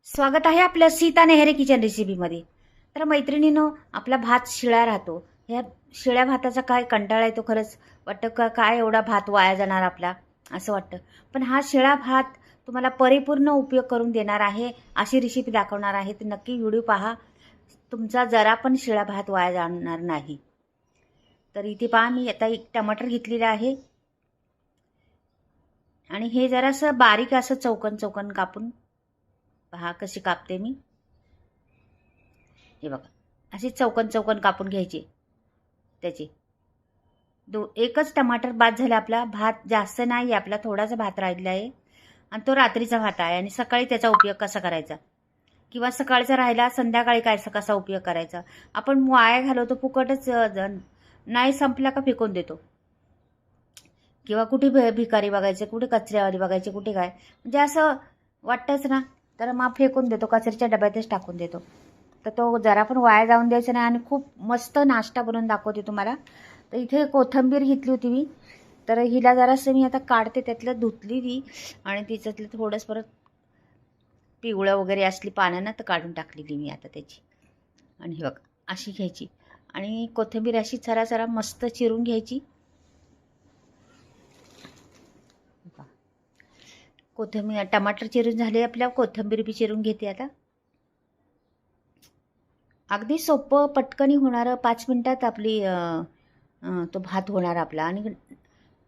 स्वागत आहे आपल्या सीता नेहरे किचन रेसिपीमध्ये। तर मैत्रिणींनो, आपला भात शिळा राहतो। ह्या शिळ्या भाताचा काय कंटाळा येतो खरंच। वाटतं का काय एवढा भात वाया जाणार आपला, असं वाटतं। पण हा शिळा भात तुम्हाला परिपूर्ण उपयोग करून देणार आहे, अशी रेसिपी दाखवणार आहे। तर नक्की व्हिडिओ पहा, तुमचा जरा पण शिळा भात वाया जाणार नाही। तर इथे पहा, मी आता एक टमाटर घेतलेलं आहे आणि हे जरासं बारीक असं चौकन चौकन कापून पहा कशी कापते मी। हे बघा, असे चौकन चौकन कापून घ्यायचे त्याचे। एकच टमाटर बाद झाला। आपला भात जास्त नाही, आपला थोडासा भात राहिला आहे आणि तो रात्रीचा भात आहे आणि सकाळी त्याचा उपयोग कसा करायचा, किंवा सकाळचा राहिला संध्याकाळी काय कसा उपयोग करायचा। आपण वाया घालवतो फुकटच, नाही संपला का फेकून देतो, किंवा कुठे भिकारी बघायचे, कुठे कचऱ्यावाली बघायचे, कुठे काय, म्हणजे असं वाटतंच ना। तर मग फेकून देतो, कचऱ्याच्या डब्यातच टाकून देतो। तर तो जरा पण वाया जाऊन द्यायचा नाही आणि खूप मस्त नाश्ता बनवून दाखवते तुम्हाला। तर इथे कोथिंबीर घेतली होती मी, तर हिला जरासं मी आता काढते, त्यातलं धुतली ती आणि तिच्यातलं थोडंसं परत पिवळं वगैरे असली पानं ना, तर काढून टाकलेली मी आता त्याची। आणि हे बघा, अशी घ्यायची आणि कोथिंबीर अशी चरा मस्त चिरून घ्यायची। कोथिंबीर टमाटर चिरून झाले, आपल्या कोथिंबीर बी चिरून घेते आता। अगदी सोपं पटकनी होणारं, 5 मिनिटात आपली तो भात होणार आपला आणि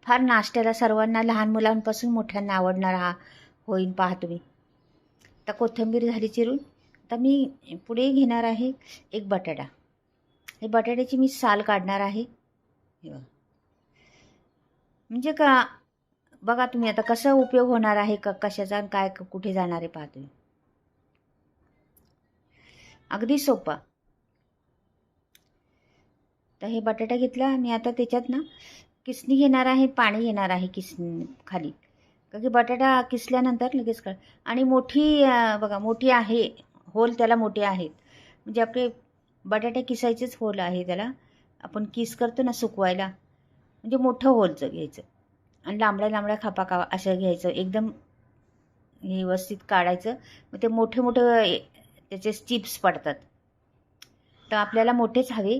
फार नाश्त्याला सर्वांना, लहान मुलांपासून मोठ्यांना आवडणार हा होईल, पहा तुम्ही। आता कोथिंबीर झाली चिरून, आता मी पुढे घेणार आहे एक बटाटा। हे बटाट्याची मी साल काढणार आहे। म्हणजे का बघा तुम्ही आता कसा उपयोग होणार आहे, कशाचा आणि काय कुठे जाणार आहे, पहा तुम्ही। अगदी सोपा। तर हे बटाटा घेतला आणि आता त्याच्यात ना किसणी घेणार आहे, पाणी घेणार आहे किसणी खाली, कारण की बटाटा किसल्यानंतर लगेच कळ। आणि मोठी बघा, मोठी आहे होल, त्याला मोठे आहेत, म्हणजे आपले बटाटे किसायचेच होल आहे त्याला। आपण किस करतो ना सुकवायला, म्हणजे मोठं होलचं घ्यायचं आणि लांबड्या लांबड्या खापा का असं घ्यायचं, एकदम व्यवस्थित काढायचं। मग ते मोठे मोठे त्याचे चिप्स पडतात, तर आपल्याला मोठेच हवे।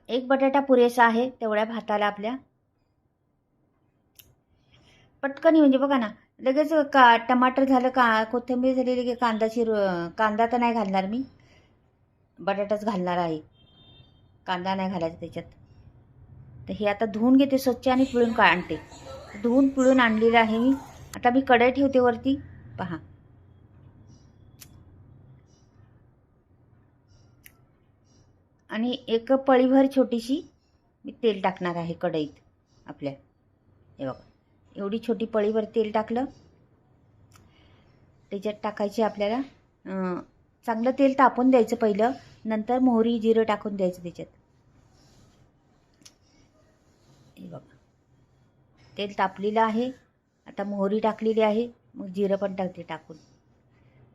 एक बटाटा पुरेसा आहे तेवढ्या भाताला आपल्या। पटकन, म्हणजे बघा ना, लगेच टमाटर झालं, कोथिंबीर झाली, लगेच कांदा तर नाही घालणार मी, बटाटाच घालणार आहे, कांदा नाही घालायचा त्याच्यात। तर हे आता धुवून घेते स्वच्छ आणि पिळून आणते। धुवून पिळून आणलेलं आहे मी। आता मी कढई ठेवते वरती, पहा। आणि एक पळीभर छोटीशी मी तेल टाकणार आहे कढईत आपल्या। हे बघा, एवढी छोटी पळीभर तेल टाकलं। त्याच्यात टाकायचे आपल्याला, चांगलं तेल तापून द्यायचं पहिलं, नंतर मोहरी जिरं टाकून द्यायचं त्याच्यात। हे बघा, तेल तापलेलं आहे, आता मोहरी टाकलेली आहे, मग जिरं पण टाकून।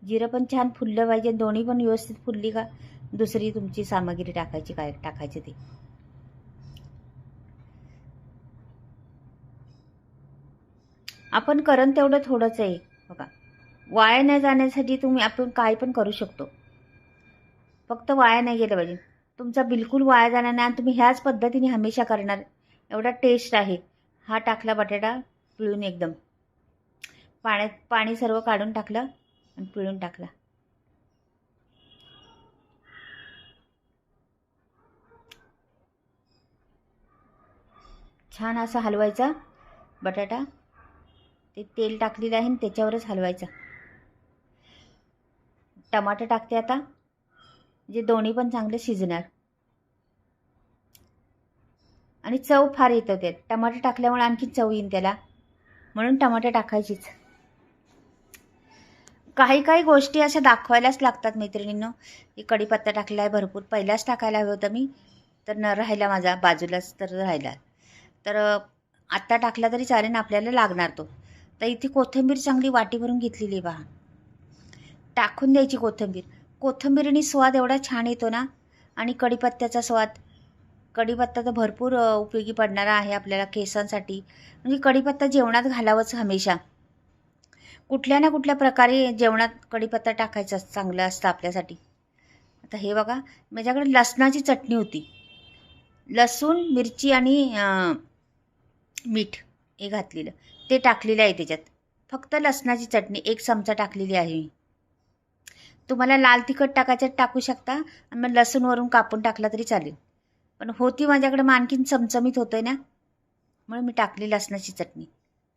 जिरं पण छान फुललं पाहिजे, दोन्ही पण व्यवस्थित फुलली का दुसरी तुमची सामग्री टाकायची, काय टाकायची ते। आपण करण तेवढं थोडंच आहे बघा, वाया न जाण्यासाठी तुम्ही आपण काय पण करू शकतो, फक्त वाया नाही गेलं पाहिजे। तुमचा बिलकुल वाया जाणार नाही आणि तुम्ही ह्याच पद्धतीने हमेशा करणार, एवढा टेस्ट आहे। हा टाकला बटाटा पिळून, एकदम पाणी सर्व काढून टाकलं आणि पिळून टाकला। छान असा हलवायचा बटाटा, ते तेल टाकलेलं आहे त्याच्यावरच हलवायचा। टमाटर टाकते आता, म्हणजे दोन्ही पण चांगले शिजणार आणि चव फार येतं त्यात। टमाटर टाकल्यामुळे आणखी चव येईल त्याला, म्हणून टमाटर टाकायचीच। काही काही गोष्टी अशा दाखवायलाच लागतात मैत्रिणींनो। की कढीपत्ता टाकला आहे भरपूर, पहिलाच टाकायला हवं होतं मी, तर न राहिला माझा बाजूलाच तर राहिला। तर आत्ता टाकला तरी चालेल, आपल्याला लागणार तो। तर इथे कोथिंबीर चांगली वाटी भरून घेतलेली पहा, टाकून द्यायची कोथिंबीर। कोथिंबीरनी स्वाद एवढा छान येतो ना, आणि कढीपत्त्याचा स्वाद। कढीपत्ता तर भरपूर उपयोगी पडणारा आहे आपल्याला केसांसाठी, म्हणजे कढीपत्ता जेवणात घालावंच हमेशा। कुठल्या ना कुठल्या प्रकारे जेवणात कढीपत्ता टाकायचा चांगलं असतं आपल्यासाठी. आता हे बघा, माझ्याकडे लसणाची चटणी होती. लसूण, मिरची आणि मीठ हे घातलेलं, ते टाकलेलं आहे त्याच्यात. फक्त लसणाची चटणी 1 चमचा टाकलेली आहे मी. तुम्हाला लाल तिखट टाकायचं टाकू शकता आणि मग लसूण वरून कापून टाकला तरी चालेल. पण होती माझ्याकडे, मग आणखीन चमचमीत होतं ना, म्हणून मी टाकली लसणाची चटणी.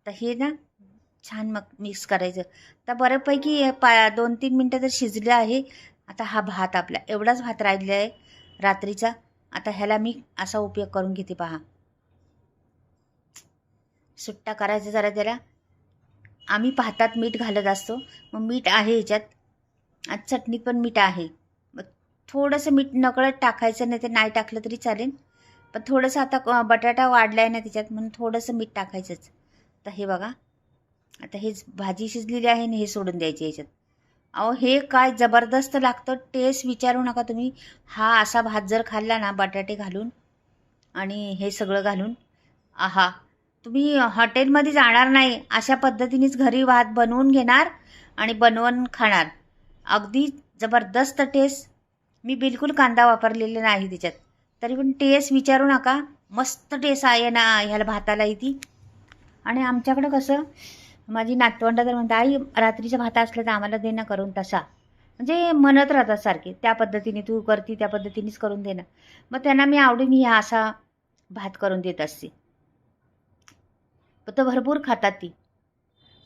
तर हे ना छान मग मिक्स करायचं. तर बऱ्यापैकी 2-3 मिनटं तर शिजलं आहे. आता हा भात आपला एवढाच भात राहिलेला आहे रात्रीचा. आता ह्याला मी असा उपयोग करून घेते पहा. सुट्टा करायचा जरा त्याला. आम्ही भातात मीठ घालत असतो, मग मीठ आहे ह्याच्यात. आज चटणीत पण मीठ आहे. मग थोडंसं मीठ नकळत टाकायचं, नाही तर नाही टाकलं तरी चालेल. पण थोडंसं आता बटाटा वाढला आहे ना त्याच्यात, म्हणून थोडंसं मीठ टाकायचंच. तर हे बघा, आता हे भाजी शिजलेली आहे आणि हे सोडून द्यायचे ह्याच्यात. अहो हे काय जबरदस्त लागतं, टेस्ट विचारू नका तुम्ही. हा असा भात जर खाल्ला ना बटाटे घालून आणि हे सगळं घालून, आहा, तुम्ही हॉटेलमध्ये जाणार नाही, अशा पद्धतीनेच घरी भात बनवून घेणार आणि बनवून खाणार. अगदी जबरदस्त टेस्ट. मी बिलकुल कांदा वापरलेला नाही त्याच्यात, तरी पण टेस्ट विचारू नका. मस्त टेस्ट आहे ना ह्याला भाताला इथे. आणि आमच्याकडं कसं, माझी नातवंड तर म्हणते, आई रात्रीचा भात असला तर आम्हाला दे ना करून तसा. म्हणजे म्हणत राहतात सारखे, त्या पद्धतीने तू करती त्या पद्धतीनेच करून दे ना. मग त्यांना मी आवडीने ह्या असा भात करून देत असते. तर भरपूर खातात ती.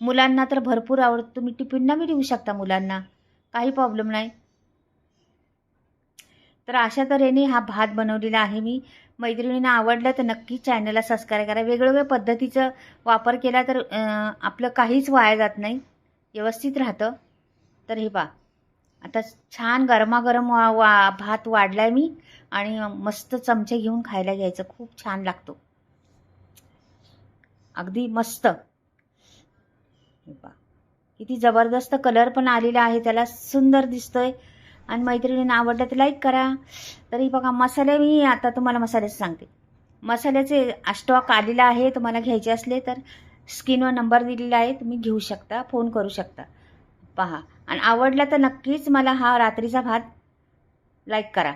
मुलांना तर भरपूर आवडतं. तुम्ही टिफिनला बी देऊ शकता मुलांना, काही प्रॉब्लेम नाही. तर अशा तऱ्हेने हा भात बनवलेला आहे मी. मैत्रिणींना आवडलं तर नक्की चॅनलला सबस्क्राईब करा. वेगवेगळ्या पद्धतीचं वापर केला तर आपलं काहीच वाया जात नाही, व्यवस्थित राहतं. तर हे पहा, आता छान गरमागरम भात वाढलाय मी आणि मस्त चमचे घेऊन खायला घ्यायचं. खूप छान लागतो, अगदी मस्त. हे पहा, किती जबरदस्त कलर पण आलेला आहे त्याला, सुंदर दिसतोय. आणि मैत्रिणींना आवडलं तर लाईक करा. तरी बघा मसाले, मी आता तुम्हाला मसाल्याचं सांगते. मसाल्याचे स्टॉक आलेला आहे, तुम्हाला घ्यायचे असले तर स्क्रीनवर नंबर दिलेला आहे, तुम्ही घेऊ शकता, फोन करू शकता. पहा, आणि आवडला तर नक्कीच मला हा रात्रीचा भात लाईक करा.